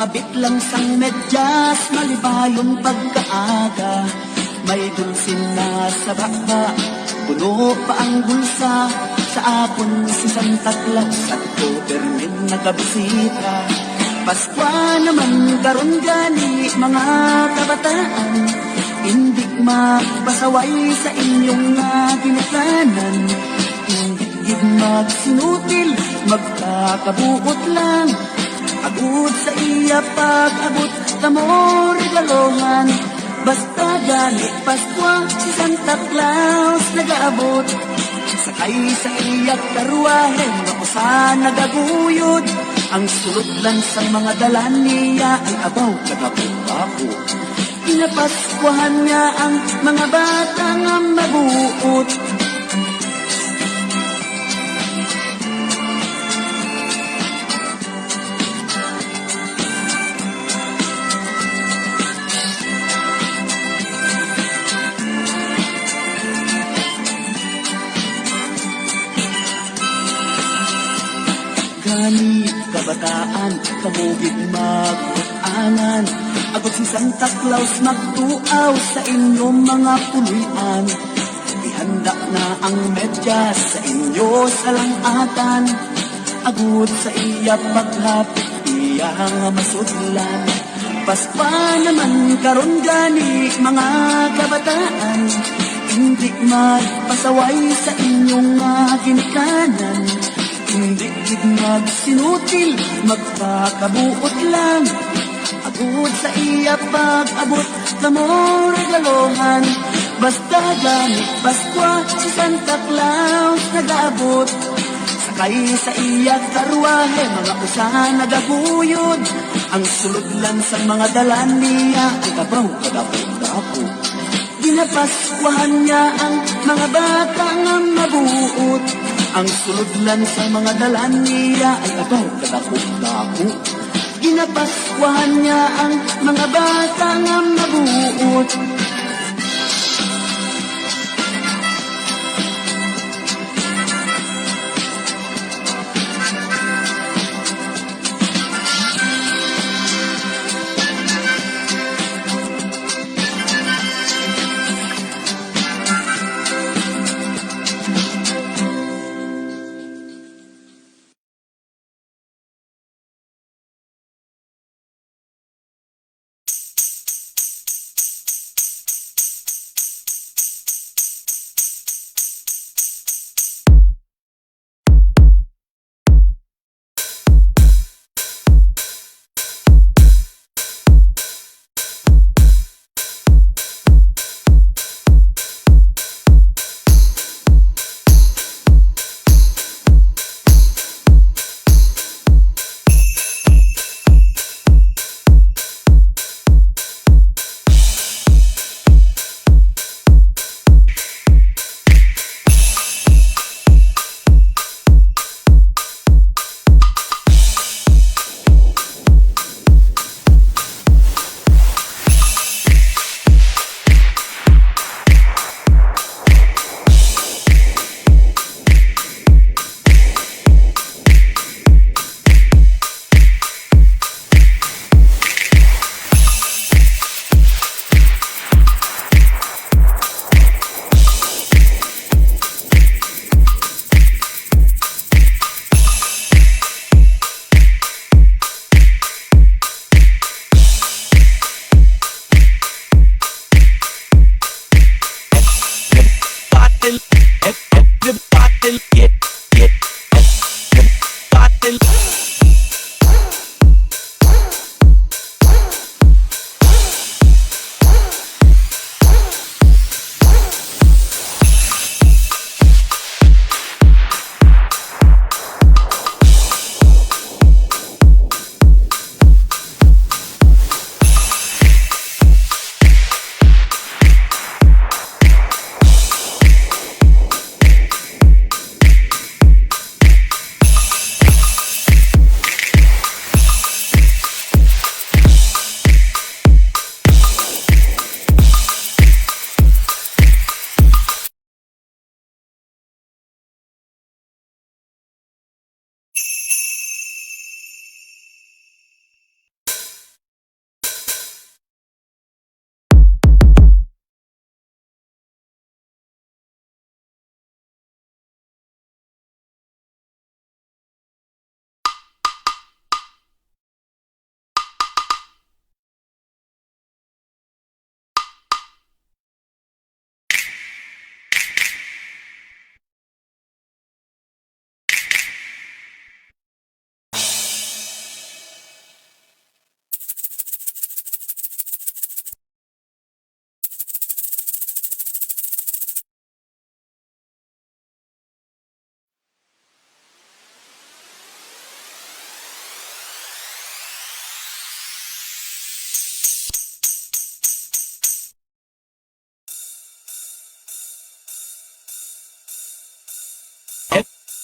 Makabit lang sang medyas, malibayon pagkaaga. May dulsin na sa baka, puno pa ang bulsa. Sa apon si Santa Claus at Copermin nagabisita. Paskwa naman karon gani mga kabataan, hindi magpasaway sa inyong ginikanan. Hindi gid magsinutil, magkakabuot lang. Agud sa iya pag-abot, tamo regalohan. Basta gani Paskwa, si Santa Claus nag-aabot. Sakay sa iyak karuahe, nga usa nagaguyod. Ang suludlan sa mga dalan niya ay abaw kagapo-gapo. Pinapaskwahan niya ang mga bata nga mabuot. Gani kabataan, kamugid mag-angan. Agad si Santa Claus magtuaw sa inyong mga puluyan. Ihanda na ang medyas sa inyo salangatan. Agud sa iya paghapit, iya nga masudlan. Paskwa naman karon gani mga kabataan, hindi magpasaway sa inyong ginikanan. Hindi gid magsinutil, magkakabuot lang. Agud sa iya pag-abot, tamo regalohan. Basta gani Paskwa, si Santa Claus nag-aabot. Sakay sa iya karuahe, mga usa nagaguyod. Ang suludlan sa mga dalan niya ay kabaw kagapo-gapo. Ginapaskwahan niya ang mga bata nga mabuot. Ang suludlan sa mga dalan niya ay abaw kagapo-gapo. Ginapaskwahan niya ang mga bata nga mabuot.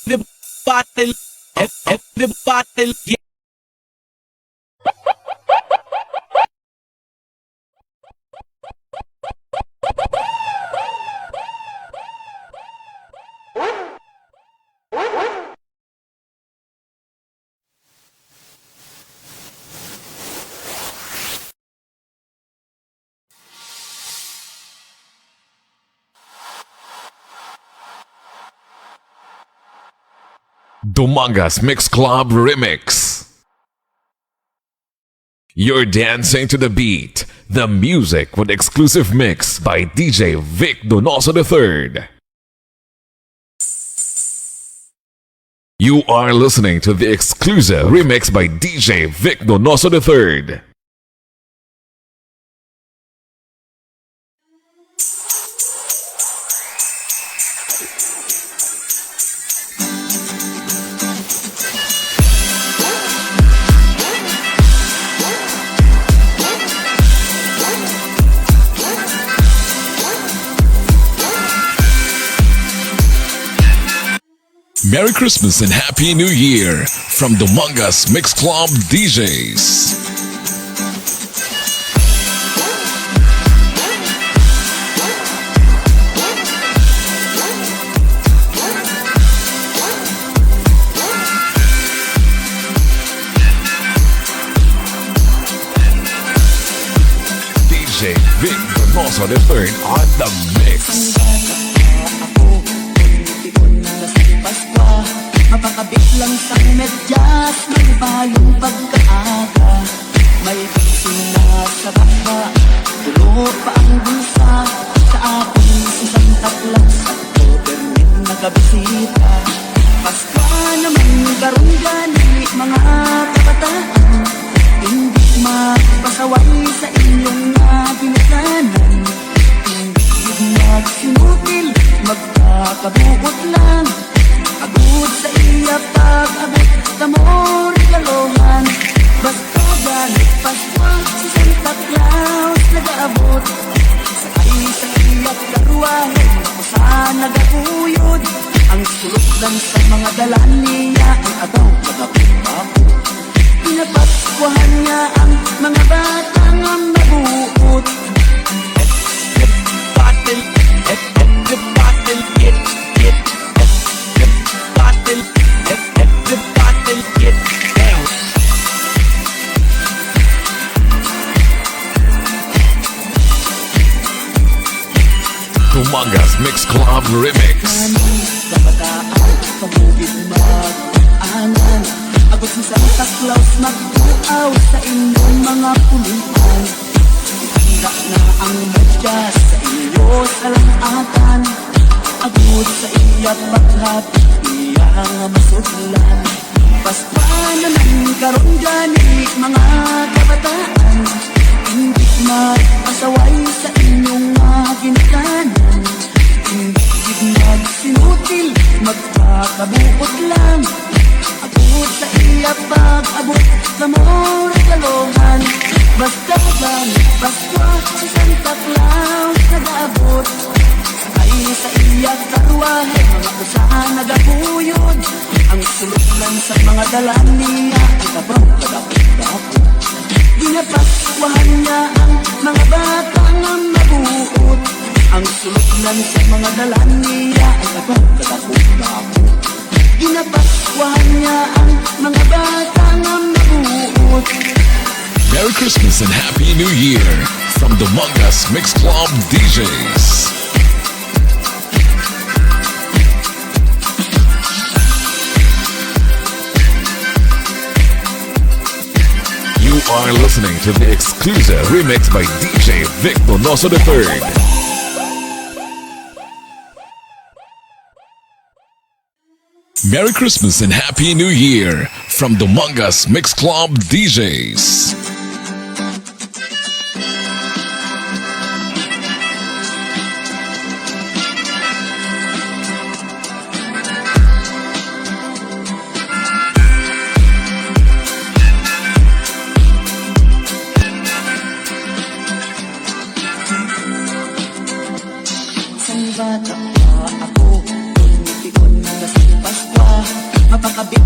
the battle, the battle. Dumangas Mix Club Remix. You're dancing to the beat, the music with exclusive mix by DJ Vic Donoso III. You are listening to the exclusive remix by DJ Vic Donoso III. Merry Christmas and Happy New Year from Dumangas Mix Club DJs. DJ Vic Donoso III on the mix. Mapakabit lang sa medyas, may bayong pagkaaga. May sinasarap pa, tulo pa ang bulsa. Sa akin si Santa Claus at Government nagabisita. Pasko naman karon gani mga kabataan, hindi magpasaway sa inyong pinagdanan. Hindi magsinukil, magkakabuot lang. Abot sa iya pag-abot sa mo regalohan. Basta galit Pasko si Santa Claus nag-aabot. Sakay sa iya karuahe ako sa nagakuyod. Ang sulok lang sa mga dalan niya ang agaw nagapapako. Pinapaskuhan niya ang mga batang nabuot. Battle, the battle, get the battle, get down. Dumangas Mix Club Remix. Kabataan, pamugit mag-anan. Agos ni Santa Claus magbuaw sa inyong mga pulutan. Handa na ang medyas sa inyo salangatan. Agos sa iya't baklat, iyang masudlan. Pasko naman karon gani mga kabataan, hindi magpasaway sa inyong ginikanan. Hindi magsinutil, magkakabuot lang. Abot sa iya pag-abot sa mo regalohan. Basta gani Pasko si Santa Claus nag-aabot. Sakay sa iya karuahe, mga usahan nagapuyod. Ang suluklan sa mga dalan niya ay kabaw kadapot-dapot. Ginapaskuhan niya ang mga batang nabuot. Ang suluklan sa mga dalan niya ay kabaw kadapot-dapot. Ginapaskuhan niya ang mga batang nabuot. Merry Christmas and Happy New Year from Dumangas Mix Club DJs. You are listening to the exclusive remix by DJ Vic Donoso III. Merry Christmas and Happy New Year from Dumangas Mix Club DJs. Bata pa ako, unti-unti na si Pasko.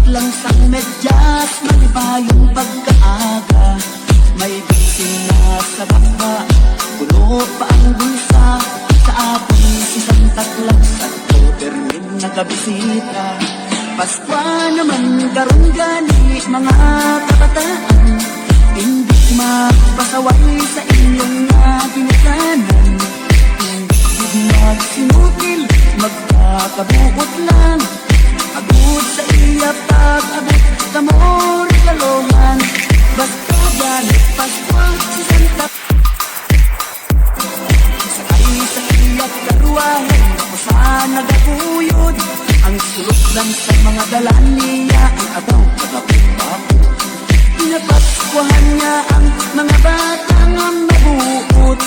lang sang medyas, maliba yung pagkaaga. May gising na sa baka, puno pa ang bulsa. Sa atin si Santa Claus at Permin nakabisita. Paskwa naman karon gani mga kabataan, hindi magpasaway sa inyong pinagkanan. Hindi magsinukil, magkakabuot lang. Agot sa iya pag-abot, kamo regalohan. Basta ganit Paskwa si Santa. Sakay sa iya't karuahan, ako saan nagakuyod. Ang sulok lang sa mga dalan niya, ang abaw pagkapit-bako. Pinapaskwahan niya ang mga batang mabuot.